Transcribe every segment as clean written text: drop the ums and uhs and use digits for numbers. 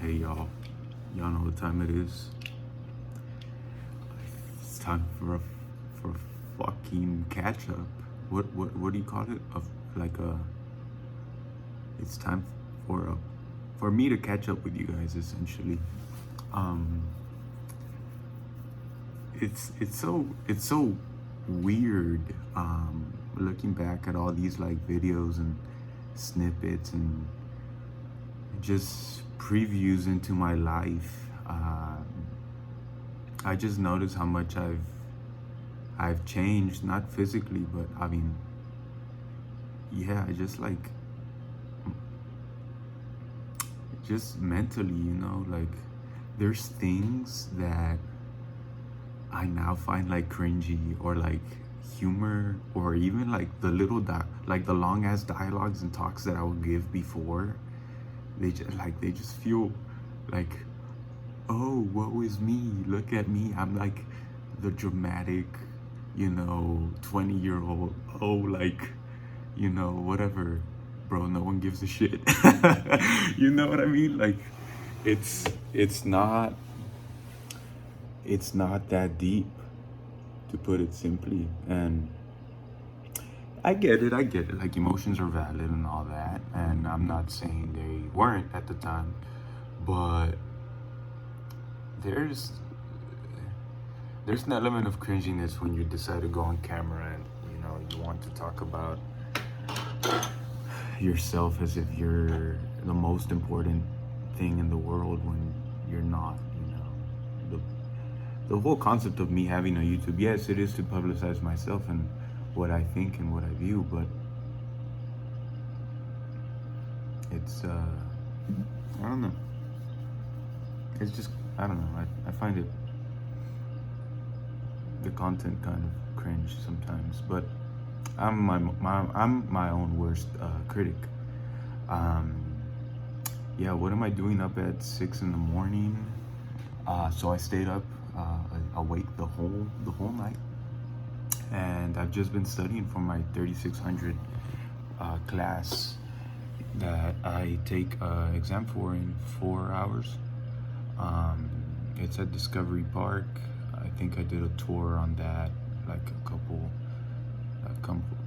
Hey y'all know what time it is. It's time for a fucking catch up. What do you call it? Like a it's time for me to catch up with you guys essentially. Um it's so weird looking back at all these like videos and snippets and just previews into my life. I just noticed how much I've changed, not physically, but I mean, yeah, just mentally, like there's things that I now find like cringy or like humor or even like like the long ass dialogues and talks that I would give before. They just feel like, oh, woe is me, look at me, I'm like the dramatic 20-year-old, oh, like, whatever, bro, no one gives a shit. You know what I mean? Like, it's it's not it's not that deep, to put it simply. And I get it, like emotions are valid and all that, and I'm not saying they weren't at the time, but there's there's an element of cringiness when you decide to go on camera and you want to talk about yourself as if you're the most important thing in the world when you're not. The whole concept of me having a YouTube, yes, it is to publicize myself and what I think and what I view, but it's I don't know. It's just, I don't know. I find it, the content, kind of cringe sometimes, but I'm my own worst critic. Um, yeah, what am I doing up at 6 in the morning? So I stayed up, awake the whole night, and I've just been studying for my 3600 class that I take exam for in 4 hours. It's at Discovery Park. I think I did a tour on that like a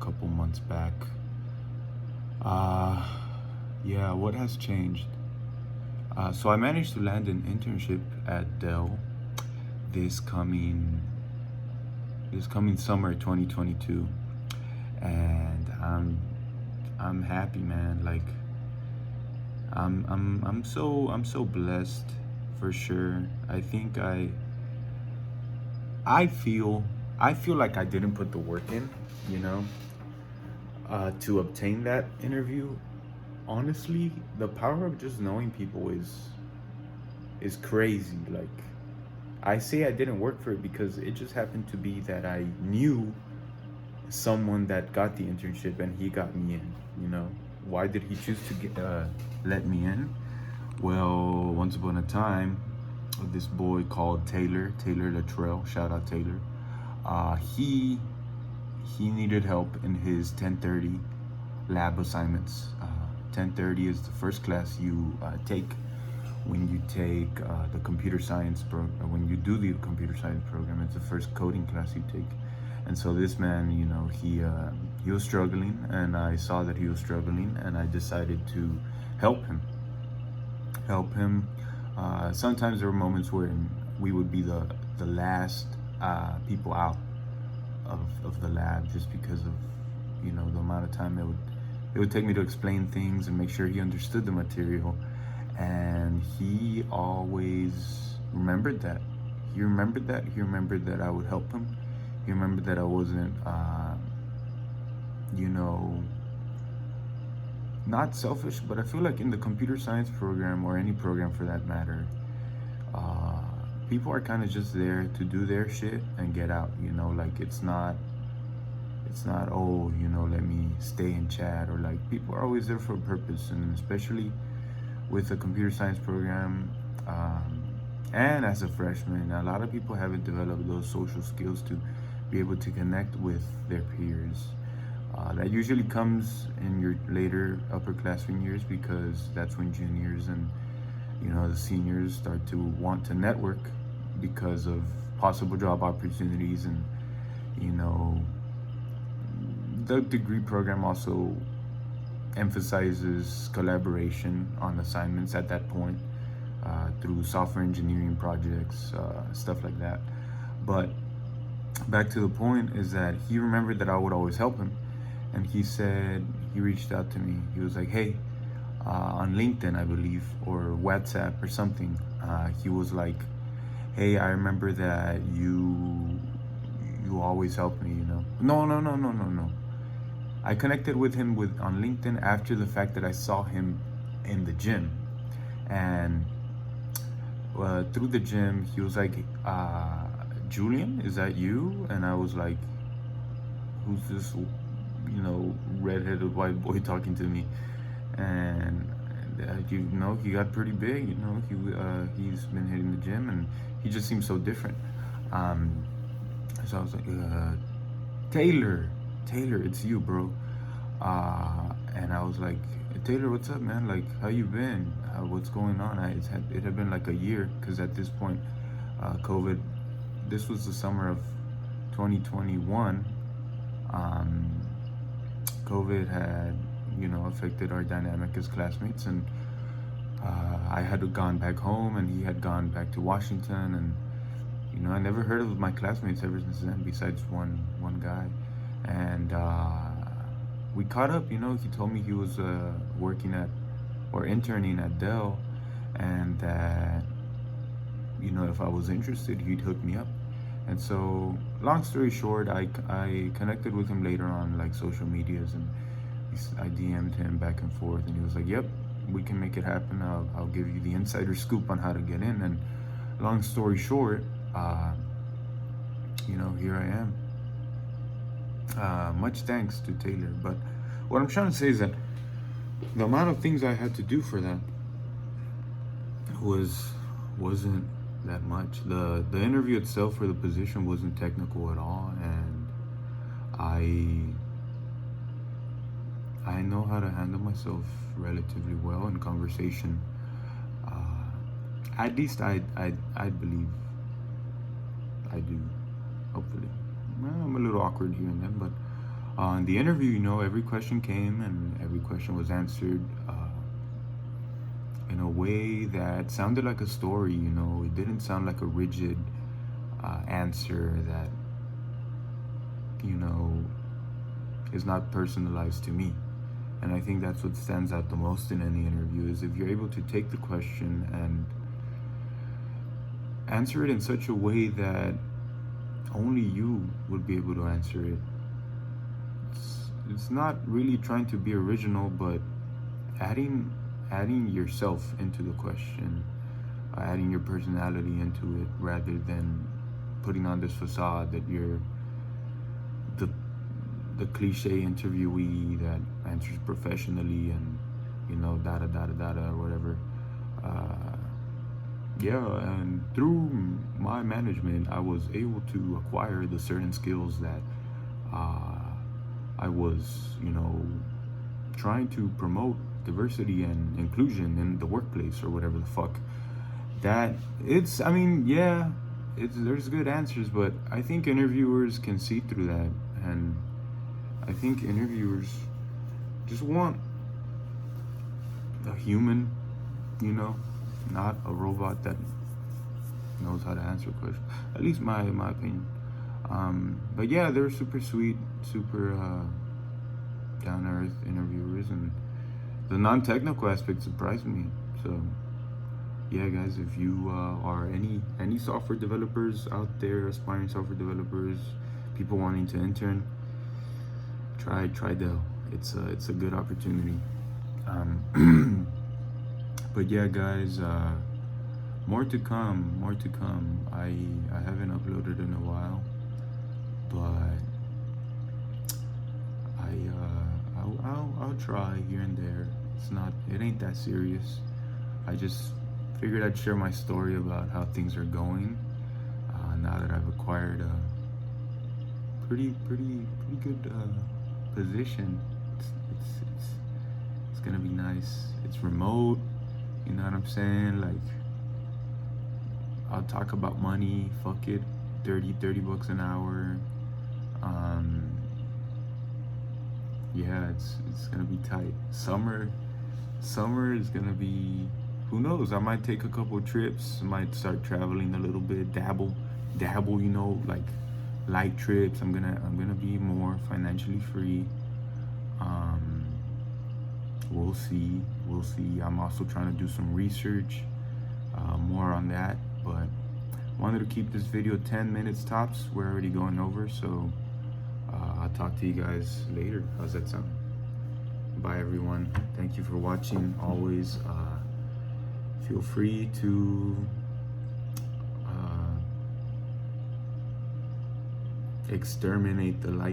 couple months back. Yeah, what has changed? So I managed to land an internship at Dell this coming summer 2022, and I'm happy, man. Like I'm so blessed, for sure. I feel like I didn't put the work in, you know, to obtain that interview. Honestly, the power of just knowing people is crazy. Like, I say I didn't work for it because it just happened to be that I knew someone that got the internship and he got me in. Why did he choose to let me in? Well, once upon a time, this boy called Taylor Latrell, shout out Taylor. He needed help in his 1030 lab assignments. 1030 is the first class you take when you take the computer science when you do the computer science program. It's the first coding class you take. And so this man, he was struggling, and I saw that he was struggling, and I decided to help him. Sometimes there were moments where we would be the last people out of the lab, just because of the amount of time it would take me to explain things and make sure he understood the material. And he always remembered that. He remembered that I would help him. He remembered that I wasn't not selfish, but I feel like in the computer science program, or any program for that matter, people are kind of just there to do their shit and get out. Like, it's not, oh, let me stay and chat, or like, people are always there for a purpose. And especially with the computer science program, and as a freshman, a lot of people haven't developed those social skills to be able to connect with their peers. That usually comes in your later upperclassmen years, because that's when juniors The seniors start to want to network because of possible job opportunities. And you know the degree program also emphasizes collaboration on assignments at that point, through software engineering projects, stuff like that. But back to the point is that he remembered that I would always help him, and he said he reached out to me. He was like, "Hey, on LinkedIn, I believe, or WhatsApp or something." He was like, "Hey, I remember that you always help me. No, no, no, no, no, no. I connected with him on LinkedIn after the fact that I saw him in the gym, and through the gym, he was like, Julian, is that you?" And I was like, "Who's this, redheaded white boy talking to me?" And he got pretty big. He's been hitting the gym, and he just seems so different. So I was like, Taylor, it's you, bro. And I was like, "Taylor, what's up, man? Like, how you been? What's going on?" It had been like a year, because at this point, COVID. This was the summer of 2021. COVID had, affected our dynamic as classmates, and I had gone back home, and he had gone back to Washington, and I never heard of my classmates ever since then, besides one guy, and we caught up. He told me he was working at or interning at Dell, and that if I was interested, he'd hook me up. And so, long story short, I connected with him later on, like, social medias, and I DM'd him back and forth, and he was like, "Yep, we can make it happen. I'll give you the insider scoop on how to get in." And long story short, here I am. Much thanks to Taylor. But what I'm trying to say is that the amount of things I had to do for that wasn't that much. The interview itself for the position wasn't technical at all, and I know how to handle myself relatively well in conversation. At least I believe I do. Hopefully, I'm a little awkward here and then, but in the interview, every question came and every question was answered in a way that sounded like a story. It didn't sound like a rigid answer that is not personalized to me. And I think that's what stands out the most in any interview, is if you're able to take the question and answer it in such a way that only you would be able to answer it. It's not really trying to be original, but adding yourself into the question, adding your personality into it, rather than putting on this facade that you're the cliche interviewee that answers professionally and data or whatever. And through my management, I was able to acquire the certain skills that I was trying to promote diversity and inclusion in the workplace, or whatever the fuck. There's good answers, but I think interviewers can see through that, and I think interviewers just want a human, not a robot that knows how to answer questions. At least my opinion. But yeah, they're super sweet, super down-to-earth interviewers, and the non-technical aspect surprised me. So yeah, guys, if you are any software developers out there, aspiring software developers, people wanting to intern, try Dell. It's a good opportunity. But yeah, guys, more to come. I haven't uploaded in a while, but I'll try here and there. It ain't that serious. I just figured I'd share my story about how things are going now that I've acquired a pretty good position. It's gonna be nice. It's remote. You know what I'm saying? Like, I'll talk about money, fuck it, 30 bucks an hour. Um, yeah, it's gonna be tight. Summer is gonna be, who knows? I might take a couple trips. I might start traveling a little bit, dabble, you know, like light trips. I'm gonna be more financially free. Um, we'll see. We'll see. I'm also trying to do some research, more on that. But wanted to keep this video 10 minutes tops. We're already going over, so I'll talk to you guys later. How's that sound? Bye, everyone. Thank you for watching. Always feel free to exterminate the light.